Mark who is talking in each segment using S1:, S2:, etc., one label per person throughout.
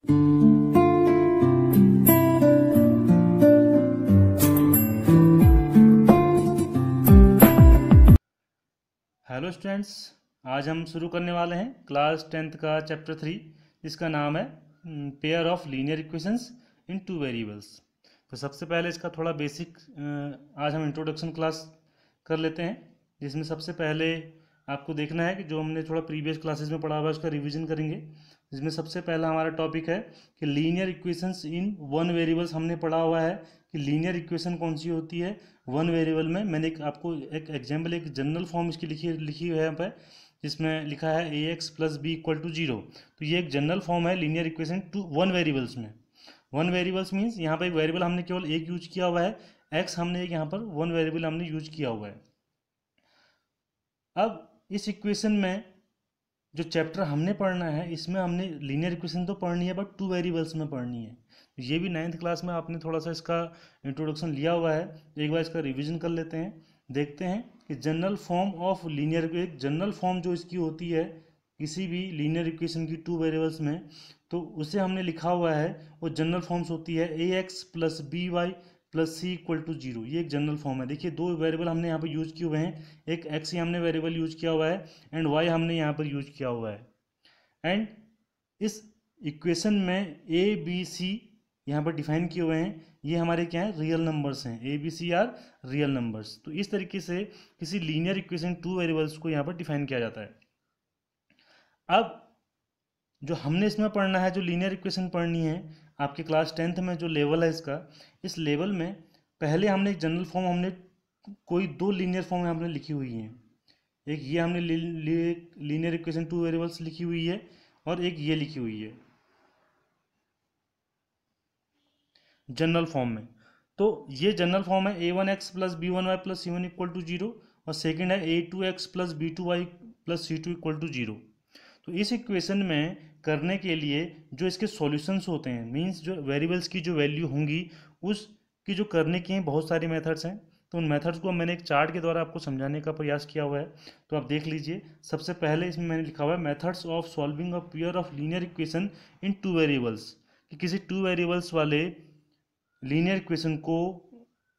S1: Hello students, आज हम शुरू करने वाले हैं क्लास 10th का चैप्टर 3, जिसका नाम है pair of linear equations in two variables. तो सबसे पहले इसका थोड़ा बेसिक आज हम इंट्रोडक्शन क्लास कर लेते हैं, जिसमें सबसे पहले आपको देखना है कि जो हमने थोड़ा प्रीवियस क्लासेस में पढ़ा हुआ है उसका रिवीजन करेंगे। जिसमें सबसे पहला हमारा टॉपिक है कि linear equations in one variables. हमने पढ़ा हुआ है कि लीनियर इक्वेशन कौन सी होती है वन वेरिएबल में। मैंने आपको एक एग्जाम्पल, एक जनरल फॉर्म इसकी लिखी हुई है यहाँ पर, जिसमें लिखा है A X plus B equal to zero. तो ये एक जनरल फॉर्म है linear equation to one variables में। वन वेरिएबल्स मीन्स यहाँ पर एक वेरिएबल हमने केवल एक यूज किया हुआ है, एक्स हमने एक यहाँ पर वन वेरिएबल हमने यूज किया हुआ है। अब इस इक्वेशन में जो चैप्टर हमने पढ़ना है, इसमें हमने लीनियर इक्वेशन तो पढ़नी है बट टू वेरिएबल्स में पढ़नी है। तो ये भी 9th क्लास में आपने थोड़ा सा इसका इंट्रोडक्शन लिया हुआ है। एक बार इसका रिवीजन कर लेते हैं। देखते हैं कि जनरल फॉर्म ऑफ लीनियर, एक जनरल फॉर्म जो इसकी होती है किसी भी लीनियर इक्वेशन की टू वेरिएबल्स में, तो उसे हमने लिखा हुआ है। वो जनरल फॉर्म्स होती है A X plus B Y plus C equal to zero. ये एक जनरल फॉर्म है। देखिए, दो वेरिएबल हमने यहाँ पर यूज किए हुए हैं, एक एक्स ही हमने वेरिएबल यूज किया हुआ है एंड वाई हमने यहाँ पर यूज किया हुआ है। एंड इस इक्वेशन में ए बी सी यहाँ पर डिफाइन किए हुए हैं। ये हमारे क्या है, रियल नंबर्स हैं। A b c are real numbers. तो इस तरीके से किसी लीनियर इक्वेशन टू वेरिएबल्स को यहाँ पर डिफाइन किया जाता है। अब जो हमने इसमें पढ़ना है, जो लीनियर इक्वेशन पढ़नी है आपके क्लास 10th में, जो लेवल है इसका, इस लेवल में पहले हमने एक जनरल फॉर्म, हमने कोई दो लीनियर फॉर्म हमने लिखी हुई हैं। एक ये हमने लीनियर इक्वेशन टू वेरिएबल्स लिखी हुई है और एक ये लिखी हुई है जनरल फॉर्म में। तो ये जनरल फॉर्म है A one X plus B one Y plus C one equal to zero, और सेकेंड है A two X plus B two Y plus C two equal to zero. तो इस equation में करने के लिए जो इसके सॉल्यूशंस होते हैं, मींस जो वेरिएबल्स की जो वैल्यू होंगी उसकी जो करने की हैं, बहुत सारी मेथड्स हैं। तो उन मेथड्स को मैंने एक चार्ट के द्वारा आपको समझाने का प्रयास किया हुआ है। तो आप देख लीजिए। सबसे पहले इसमें मैंने लिखा हुआ है methods of solving a pair of linear equation in two variables, कि किसी टू वेरिएबल्स वाले लीनियर इक्वेशन को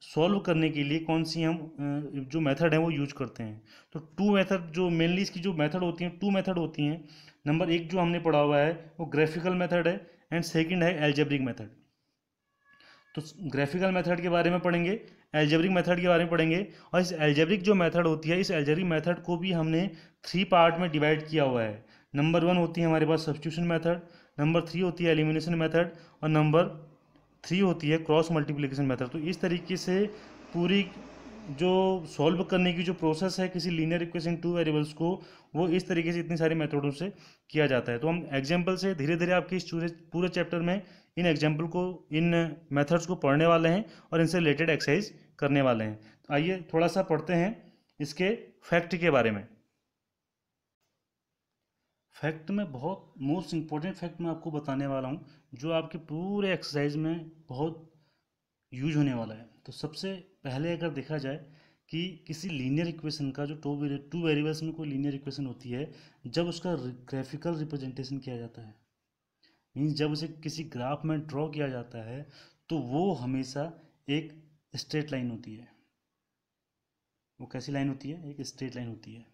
S1: सॉल्व करने के लिए कौन सी हम जो मेथड है वो यूज करते हैं। तो टू मेथड, जो मेनली इसकी जो मेथड होती हैं, टू मेथड होती हैं। नंबर एक जो हमने पढ़ा हुआ है वो ग्राफिकल मेथड है एंड सेकंड है एल्जेब्रिक मेथड। तो ग्राफिकल मेथड के बारे में पढ़ेंगे, एल्जेब्रिक मेथड के बारे में पढ़ेंगे। और इस एल्जेब्रिक जो मेथड होती है, इस एल्जेब्रिक मेथड को भी हमने 3 पार्ट में डिवाइड किया हुआ है। नंबर 1 होती है हमारे पास सब्स्टिट्यूशन मेथड, नंबर 3 होती है एलिमिनेशन मेथड, और नंबर 3 होती है क्रॉस मल्टीप्लिकेशन मेथड। तो इस तरीके से पूरी जो सॉल्व करने की जो प्रोसेस है किसी लीनियर इक्वेशन टू वेरिएबल्स को, वो इस तरीके से इतनी सारी मेथडों से किया जाता है। तो हम एग्जांपल से धीरे धीरे आपके इस पूरे चैप्टर में इन एग्जांपल को, इन मेथड्स को पढ़ने वाले हैं और इनसे रिलेटेड एक्सरसाइज करने वाले हैं। तो आइए थोड़ा सा पढ़ते हैं इसके फैक्ट के बारे में। फैक्ट में बहुत मोस्ट इंपॉर्टेंट फैक्ट मैं आपको बताने वाला हूँ, जो आपके पूरे एक्सरसाइज में बहुत यूज होने वाला है। तो सबसे पहले अगर देखा जाए कि किसी लीनियर इक्वेशन का जो टू वेरिएबल्स में कोई लीनियर इक्वेशन होती है, जब उसका ग्राफिकल रिप्रेजेंटेशन किया जाता है, मीन्स जब उसे किसी ग्राफ में ड्रॉ किया जाता है, तो वो हमेशा एक स्ट्रेट लाइन होती है। वो कैसी लाइन होती है? एक स्ट्रेट लाइन होती है।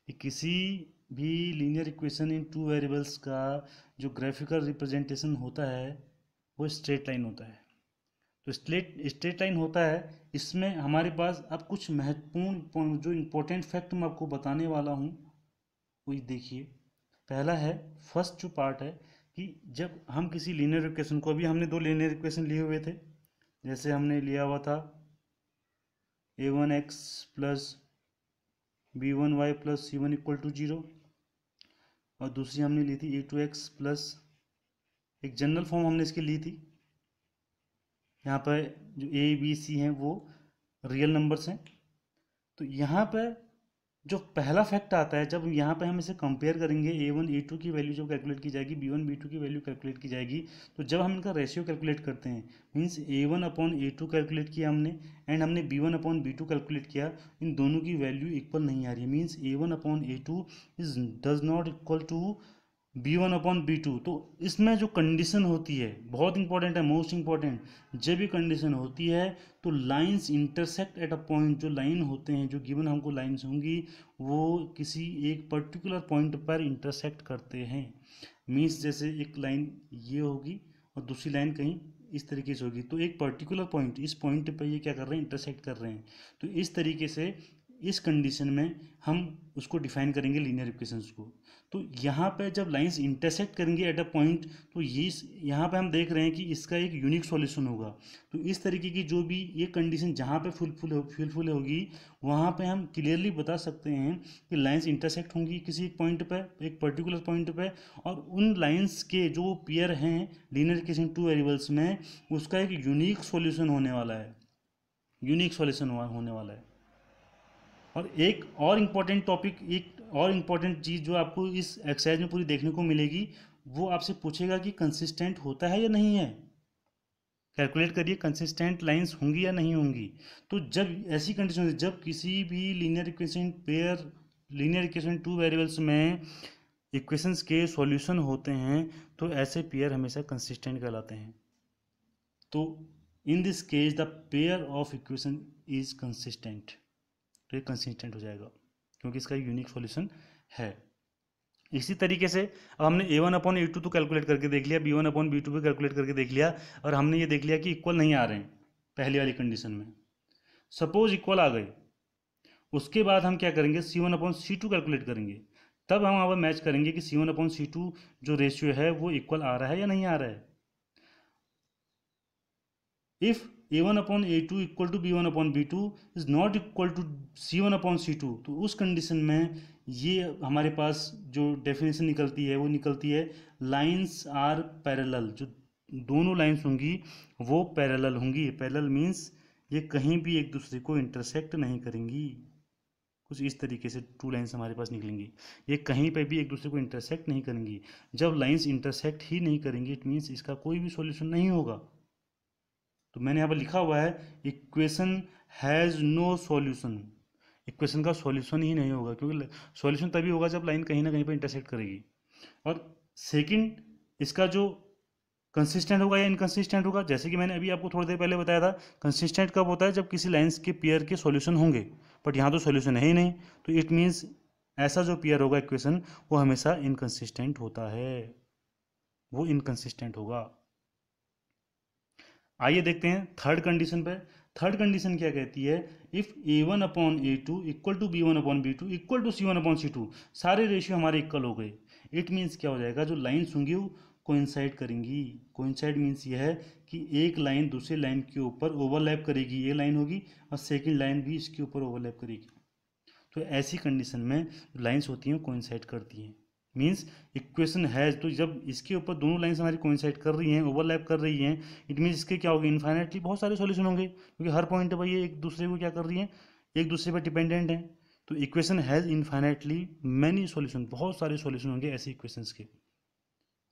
S1: कि किसी भी linear equation in two variables का जो ग्राफिकल रिप्रेजेंटेशन होता है वो स्ट्रेट लाइन होता है। तो स्ट्रेट लाइन होता है। इसमें हमारे पास अब कुछ महत्वपूर्ण जो इम्पोर्टेंट फैक्ट मैं आपको बताने वाला हूँ वो देखिए। पहला है, फर्स्ट जो पार्ट है, कि जब हम किसी लीनियर इक्वेशन को, अभी हमने दो लीनियर इक्वेशन लिए हुए थे, जैसे हमने लिया हुआ था A one X plus B one Y plus C one equal to zero, और दूसरी हमने ली थी ए टू एक्स प्लस, एक जनरल फॉर्म हमने इसकी ली थी। यहाँ पर जो ए बी सी हैं वो रियल नंबर्स हैं। तो यहाँ पर जो पहला फैक्ट आता है, जब यहाँ पे हम इसे कंपेयर करेंगे, ए वन ए टू की वैल्यू जब कैलकुलेट की जाएगी, बी वन बी टू की वैल्यू कैलकुलेट की जाएगी, तो जब हम इनका रेशियो कैलकुलेट करते हैं, means a one upon a two calculate किया हमने एंड हमने b one upon b two calculate किया, इन दोनों की वैल्यू इक्वल नहीं आ रही है। Means a one upon a two is does not equal to b1/b2। तो इसमें जो कंडीशन होती है बहुत इंपॉर्टेंट है, मोस्ट इंपॉर्टेंट, जब भी कंडीशन होती है तो lines intersect at a point, जो लाइन होते हैं, जो गिवन हमको लाइंस होंगी, वो किसी एक पर्टिकुलर पॉइंट पर इंटरसेक्ट करते हैं। मीन्स जैसे एक लाइन ये होगी और दूसरी लाइन कहीं इस तरीके से होगी, तो एक पर्टिकुलर पॉइंट, इस पॉइंट पे ये क्या कर रहे हैं, इंटरसेक्ट कर रहे हैं। तो इस तरीके से इस कंडीशन में हम उसको डिफाइन करेंगे लीनियर इक्वेशंस को। तो यहाँ पे जब लाइंस इंटरसेक्ट करेंगे एट अ पॉइंट, तो ये यहाँ पे हम देख रहे हैं कि इसका एक यूनिक सॉल्यूशन होगा। तो इस तरीके की जो भी ये कंडीशन जहाँ पे फुलफुल होगी, वहाँ पे हम क्लियरली बता सकते हैं कि लाइंस इंटरसेक्ट होंगी किसी एक पॉइंट पे, एक पर्टिकुलर पॉइंट पे, और उन लाइंस के जो पेयर हैं लीनियर इक्वेशन टू वेरिएबल्स में, उसका एक यूनिक सॉल्यूशन होने वाला है, यूनिक सॉल्यूशन होने वाला है। और एक और इम्पॉर्टेंट टॉपिक, एक और इम्पॉर्टेंट चीज़ जो आपको इस एक्सरसाइज में पूरी देखने को मिलेगी, वो आपसे पूछेगा कि कंसिस्टेंट होता है या नहीं है। कैलकुलेट करिए कंसिस्टेंट लाइंस होंगी या नहीं होंगी। तो जब ऐसी कंडीशन होती है, जब किसी भी linear equation pair, linear equation two variables में इक्वेशंस के सॉल्यूशन होते हैं, तो ऐसे पेयर हमेशा कंसिस्टेंट कहलाते हैं। तो in this case the pair of equation is consistent, तो ये कंसिस्टेंट हो जाएगा क्योंकि इसका यूनिक सॉल्यूशन है। इसी तरीके से अब हमने a1/a2 तो कैलकुलेट करके देख लिया, b1/b2 भी कैलकुलेट करके देख लिया, और हमने ये देख लिया कि इक्वल नहीं आ रहे हैं पहली वाली कंडीशन में। सपोज इक्वल आ गए, उसके बाद हम क्या करेंगे, c1/c2 कैलकुलेट करेंगे। तब हम अब मैच करेंगे कि c1/c2 जो रेशियो है वो इक्वल आ रहा है या नहीं आ रहा है। If a1/a2 equal to b1/b2 is not equal to c1/c2, तो उस कंडीशन में ये हमारे पास जो डेफिनेशन निकलती है वो निकलती है लाइंस आर पैरेलल, जो दोनों लाइंस होंगी वो पैरेलल होंगी। पैरेलल मीन्स ये कहीं भी एक दूसरे को इंटरसेक्ट नहीं करेंगी। कुछ इस तरीके से टू लाइंस हमारे पास निकलेंगी, ये कहीं पे भी एक दूसरे को इंटरसेक्ट नहीं करेंगी। जब लाइंस इंटरसेक्ट ही नहीं करेंगी, इट मीन्स इसका कोई भी सॉल्यूशन नहीं होगा। तो मैंने यहाँ पर लिखा हुआ है equation has no solution, equation का सॉल्यूशन ही नहीं होगा, क्योंकि सॉल्यूशन तभी होगा जब लाइन कहीं ना कहीं पर इंटरसेक्ट करेगी। और सेकंड, इसका जो कंसिस्टेंट होगा या इनकंसिस्टेंट होगा, जैसे कि मैंने अभी आपको थोड़ी देर पहले बताया था, कंसिस्टेंट कब होता है, जब किसी लाइंस के पेयर के सॉल्यूशन होंगे, बट यहाँ तो सॉल्यूशन है ही नहीं, तो इट मीन्स ऐसा जो पेयर होगा इक्वेशन, वो हमेशा इनकंसिस्टेंट होता है, वो इनकंसिस्टेंट होगा। आइए देखते हैं थर्ड कंडीशन पे। थर्ड कंडीशन क्या कहती है, if a1/a2 equal to b1/b2 equal to c1/c2, सारे रेशियो हमारे इक्वल हो गए। इट मीन्स क्या हो जाएगा, जो लाइन्स होंगी वो कोइंसाइड करेंगी। कोइंसाइड मीन्स ये है कि एक लाइन दूसरे लाइन के ऊपर ओवरलैप करेगी, ये लाइन होगी, और सेकेंड लाइन भी इसके ऊपर ओवरलैप करेगी। तो ऐसी कंडीशन में लाइन्स होती हैं कोइंसाइड करती हैं। मीन्स इक्वेशन हैज, तो जब इसके ऊपर दोनों लाइन्स हमारी कोइंसाइड कर रही हैं, ओवरलैप कर रही हैं, इट मीन्स इसके क्या होगी, इन्फाइनाइटली बहुत सारे सॉल्यूशन होंगे, क्योंकि हर पॉइंट पर ये एक दूसरे को क्या कर रही हैं, एक दूसरे पर डिपेंडेंट हैं। तो equation has infinitely many solution, बहुत सारे सॉल्यूशन होंगे ऐसे इक्वेशंस के।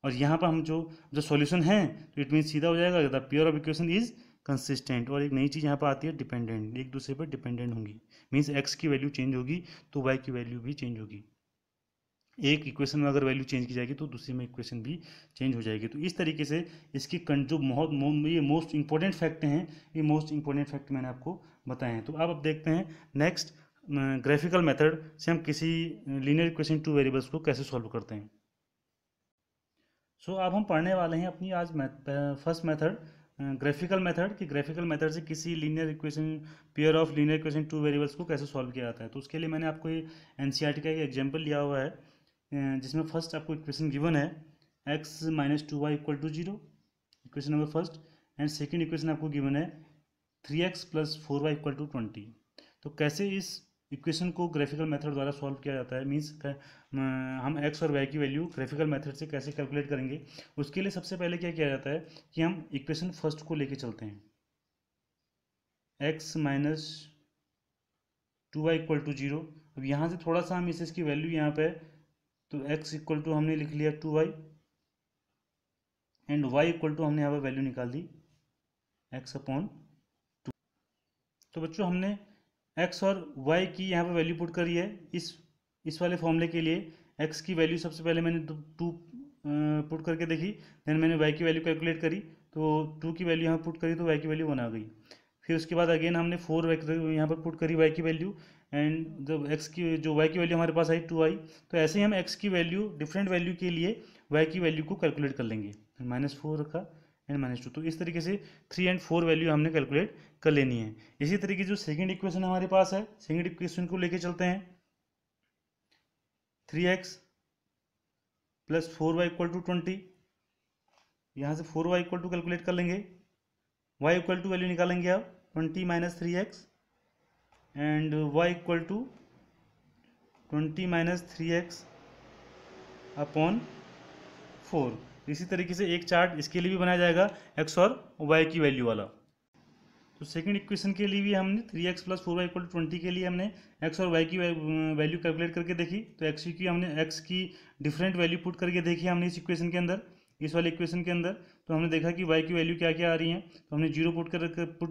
S1: और यहाँ पर हम जो सॉल्यूशन है, तो इट मीन्स सीधा हो जाएगा the pair of equation is consistent. और एक नई चीज़ यहाँ पर आती है डिपेंडेंट, एक दूसरे पर डिपेंडेंट होंगी। मीन्स एक्स की वैल्यू चेंज होगी तो वाई की वैल्यू भी चेंज होगी। एक इक्वेशन में अगर वैल्यू चेंज की जाएगी तो दूसरी में इक्वेशन भी चेंज हो जाएगी। तो इस तरीके से इसकी जो ये मोस्ट इंपॉर्टेंट फैक्ट हैं, ये मोस्ट इंपॉर्टेंट फैक्ट मैंने आपको बताए हैं। तो अब देखते हैं नेक्स्ट ग्राफिकल मेथड से हम किसी लीनियर इक्वेशन टू वेरिएबल्स को कैसे सॉल्व करते हैं। अब हम पढ़ने वाले हैं अपनी आज फर्स्ट मेथड, ग्राफिकल मेथड, कि ग्राफिकल मेथड से किसी linear equation, pair of linear equation two variables को कैसे सॉल्व किया जाता है। तो उसके लिए मैंने आपको ये एनसीईआरटी का एक एग्जांपल लिया हुआ है, जिसमें फर्स्ट आपको इक्वेशन गिवन है x-2y equal to 0, equation number first. And second equation आपको गिवन है 3x + 4y इक्वल टू 20। तो कैसे इस इक्वेशन को ग्राफिकल मेथड द्वारा सॉल्व किया जाता है, मीन्स हम x और y की वैल्यू ग्राफिकल मेथड से कैसे कैलकुलेट करेंगे। उसके लिए सबसे पहले क्या किया जाता है कि हम इक्वेशन फर्स्ट को लेके चलते हैं, x-2y इक्वल टू 0। अब यहाँ से थोड़ा सा हम इसकी वैल्यू यहाँ पे, तो x इक्वल टू हमने लिख लिया 2y, and y equal to हमने यहाँ पर वैल्यू निकाल दी x/2। तो बच्चों हमने x और y की यहाँ पर वैल्यू पुट करी है इस वाले फॉर्मूले के लिए। x की वैल्यू सबसे पहले मैंने 2 पुट करके देखी, देन मैंने वाई की वैल्यू कैलकुलेट करी, तो 2 की वैल्यू यहाँ पुट करी तो वाई की वैल्यू 1 आ गई। फिर उसके बाद अगेन हमने 4 यहाँ पर पुट करी वाई की वैल्यू, एंड जब एक्स की जो वाई की वैल्यू हमारे पास आई 2 आई। तो ऐसे ही हम एक्स की वैल्यू डिफरेंट वैल्यू के लिए वाई की वैल्यू को कैलकुलेट कर लेंगे। -4 रखा एंड -2, तो इस तरीके से 3 एंड 4 वैल्यू हमने कैलकुलेट कर लेनी है। इसी तरीके जो सेकंड इक्वेशन हमारे पास है, सेकंड इक्वेशन को लेके चलते हैं। 3x plus 4y equal to 20, यहाँ से 4y इक्वल टू कैलकुलेट कर लेंगे, y इक्वल टू वैल्यू निकालेंगे आप 20 minus 3x and y equal to 20 minus 3x upon 4। इसी तरीके से एक चार्ट इसके लिए भी बनाया जाएगा x और y की वैल्यू वाला। तो सेकंड इक्वेशन के लिए भी हमने 3x plus 4y equal to 20 के लिए हमने x और y की वैल्यू कैलकुलेट करके देखी। तो x की हमने x की डिफरेंट वैल्यू पुट करके देखी हमने इस इक्वेशन के अंदर, इस वाले इक्वेशन के अंदर। तो हमने देखा कि y की वैल्यू क्या क्या आ रही हैं। तो हमने 0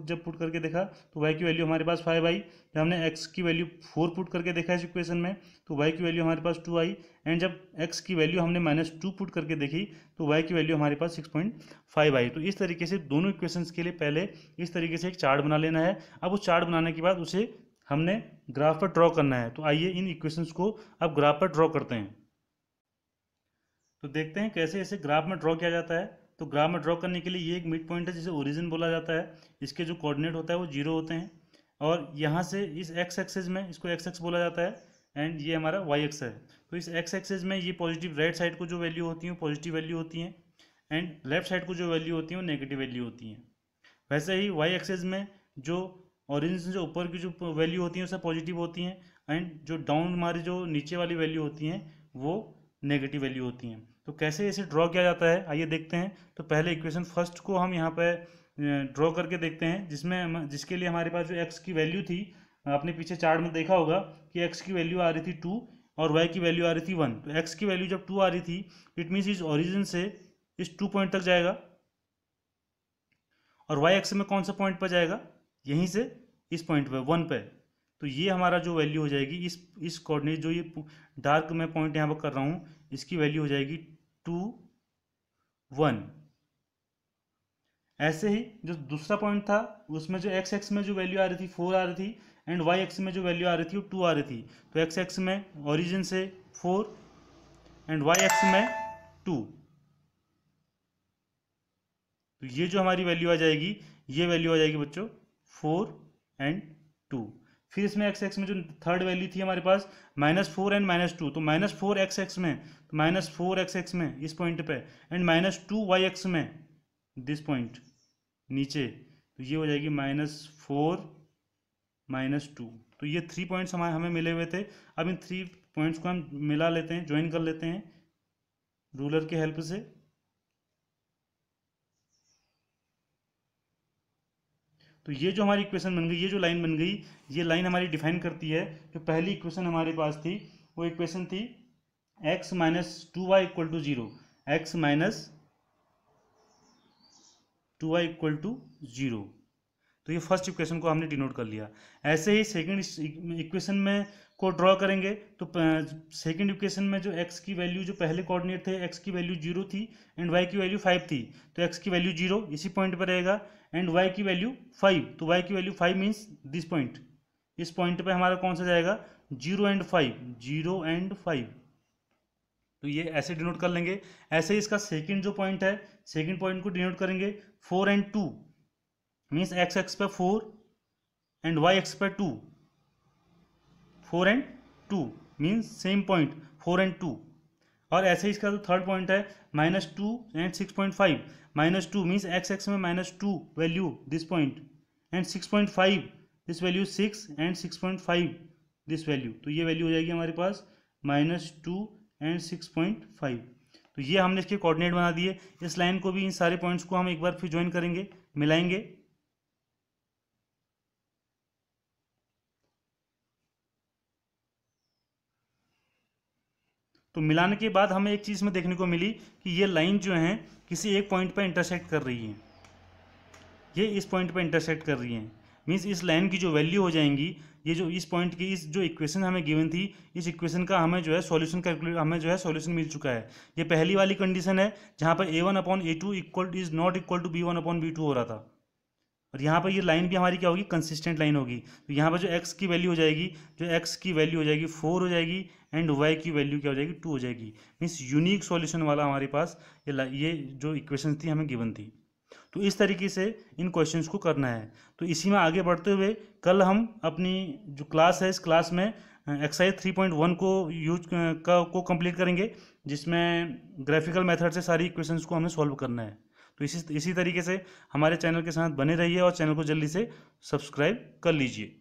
S1: जब पुट करके देखा तो y की वैल्यू हमारे पास 5 आई। जब हमने x की वैल्यू 4 पुट करके देखा इस इक्वेशन में तो y की वैल्यू हमारे पास 2 आई। एंड जब x की वैल्यू हमने -2 पुट करके देखी तो y की वैल्यू हमारे पास 6.5 आई। तो इस तरीके से दोनों इक्वेशंस के लिए पहले इस तरीके से एक चार्ट बना लेना है। अब उस चार्ट बनाने के बाद उसे हमने ग्राफ पर ड्रॉ करना है। तो आइए इन इक्वेशंस को अब ग्राफ पर ड्रॉ करते हैं। तो देखते हैं कैसे इसे ग्राफ में ड्रॉ किया जाता है। तो ग्राफ में ड्रॉ करने के लिए ये एक मिड पॉइंट है जिसे ओरिजिन बोला जाता है। इसके जो कोऑर्डिनेट होता है वो 0 होते हैं, और यहाँ से इस एक्स एक्सिस में इसको एक्स एक्स बोला जाता है, एंड ये हमारा वाई एक्स है। तो इस एक्स एक्सिस में ये पॉजिटिव राइट साइड को जो वैल्यू होती है वो पॉजिटिव वैल्यू होती हैं, एंड लेफ्ट साइड को जो वैल्यू होती है वो नेगेटिव वैल्यू होती हैं। वैसे ही वाई एक्सिस में जो ओरिजिन से जो ऊपर की जो वैल्यू होती हैं वो सब पॉजिटिव होती हैं, एंड जो डाउन हमारी जो नीचे वाली वैल्यू होती हैं वो नेगेटिव वैल्यू होती हैं। तो कैसे इसे ड्रॉ किया जाता है आइए देखते हैं। तो पहले इक्वेशन फर्स्ट को हम यहाँ पे ड्रॉ करके देखते हैं, जिसके लिए हमारे पास जो एक्स की वैल्यू थी, आपने पीछे चार्ट में देखा होगा कि एक्स की वैल्यू आ रही थी 2 और वाई की वैल्यू आ रही थी 1। तो एक्स की वैल्यू जब 2 आ रही थी इट मीन्स इस ओरिजिन से इस 2 पॉइंट तक जाएगा, और वाई एक्स में कौन सा पॉइंट पर जाएगा, यहीं से इस पॉइंट पे 1 पे। तो ये हमारा जो वैल्यू हो जाएगी इस कोऑर्डिनेट जो ये डार्क मैं पॉइंट यहाँ पर कर रहा हूँ इसकी वैल्यू हो जाएगी 2 1। ऐसे ही जो दूसरा पॉइंट था उसमें जो एक्स एक्स में जो वैल्यू आ रही थी 4 आ रही थी, एंड वाई एक्स में जो वैल्यू आ रही थी वो 2 आ रही थी। तो एक्स एक्स में ओरिजिन से 4 एंड वाई एक्स में 2। तो ये जो हमारी वैल्यू आ जाएगी ये वैल्यू आ जाएगी बच्चों 4 एंड 2। फिर इसमें एक्स एक्स में जो थर्ड वैल्यू थी हमारे पास -4 एंड -2। तो -4 एक्स एक्स में, तो -4 एक्स एक्स में इस पॉइंट पे, एंड -2 वाई एक्स में दिस पॉइंट नीचे। तो ये हो जाएगी -4 -2। तो ये 3 पॉइंट्स हमें मिले हुए थे। अब इन 3 पॉइंट्स को हम मिला लेते हैं, ज्वाइन कर लेते हैं रूलर की हेल्प से। तो ये जो हमारी इक्वेशन बन गई, ये जो लाइन बन गई, ये लाइन हमारी डिफाइन करती है जो पहली इक्वेशन हमारे पास थी। वो इक्वेशन थी x - 2y = 0, x - 2y = 0। तो ये फर्स्ट इक्वेशन को हमने डिनोट कर लिया। ऐसे ही सेकंड इक्वेशन में को ड्रॉ करेंगे तो सेकंड इक्वेशन में जो x की वैल्यू जो पहले कोऑर्डिनेट थे x की वैल्यू 0 थी एंड y की वैल्यू 5 थी। तो x की वैल्यू 0 इसी पॉइंट पर रहेगा, एंड y की वैल्यू 5। तो y की वैल्यू 5 मीन्स दिस पॉइंट, इस पॉइंट पे हमारा कौन सा जाएगा 0 एंड 5, 0 एंड 5। तो ये ऐसे डिनोट कर लेंगे। ऐसे ही इसका सेकंड जो पॉइंट है, सेकंड पॉइंट को डिनोट करेंगे 4 एंड 2 मीन्स एक्स एक्स पे 4 एंड वाई एक्स पे 2, 4 and 2 means same point 4 and 2। और ऐसे ही इसका जो थर्ड पॉइंट है -2 एंड 6.5, -2 मीन्स एक्स एक्स में -2 value this point, and 6.5 this value 6 and 6.5 this value. तो ये वैल्यू हो जाएगी हमारे पास -2 एंड 6.5। तो ये हमने इसके कोऑर्डिनेट बना दिए। इस लाइन को भी, इन सारे पॉइंट्स को हम एक बार फिर ज्वाइन करेंगे, मिलाएंगे। तो मिलाने के बाद हमें एक चीज़ में देखने को मिली कि ये लाइन जो है किसी एक पॉइंट पर इंटरसेक्ट कर रही है, ये इस पॉइंट पर इंटरसेक्ट कर रही है। मीन्स इस लाइन की जो वैल्यू हो जाएंगी, ये जो इस पॉइंट की इस जो इक्वेशन हमें गिवन थी, इस इक्वेशन का हमें जो है सॉल्यूशन कैलकुलेट, हमें जो है सॉल्यूशन मिल चुका है। ये पहली वाली कंडीशन है जहाँ पर a1/a2 equal is not equal to b1/b2 हो रहा था, और यहाँ पर ये लाइन भी हमारी क्या होगी, कंसिस्टेंट लाइन होगी। तो यहाँ पर जो x की वैल्यू हो जाएगी, जो x की वैल्यू हो जाएगी 4 हो जाएगी, एंड y की वैल्यू क्या हो जाएगी, 2 हो जाएगी। मीन्स यूनिक सॉल्यूशन वाला हमारे पास ये जो इक्वेशन थी हमें गिवन थी। तो इस तरीके से इन क्वेश्चंस को करना है। तो इसी में आगे बढ़ते हुए कल हम अपनी जो क्लास है, इस क्लास में एक्सरसाइज 3.1 को को कंप्लीट करेंगे, जिसमें ग्राफिकल मेथड से सारी इक्वेशंस को हमें सॉल्व करना है। तो इसी तरीके से हमारे चैनल के साथ बने रहिए और चैनल को जल्दी से सब्सक्राइब कर लीजिए।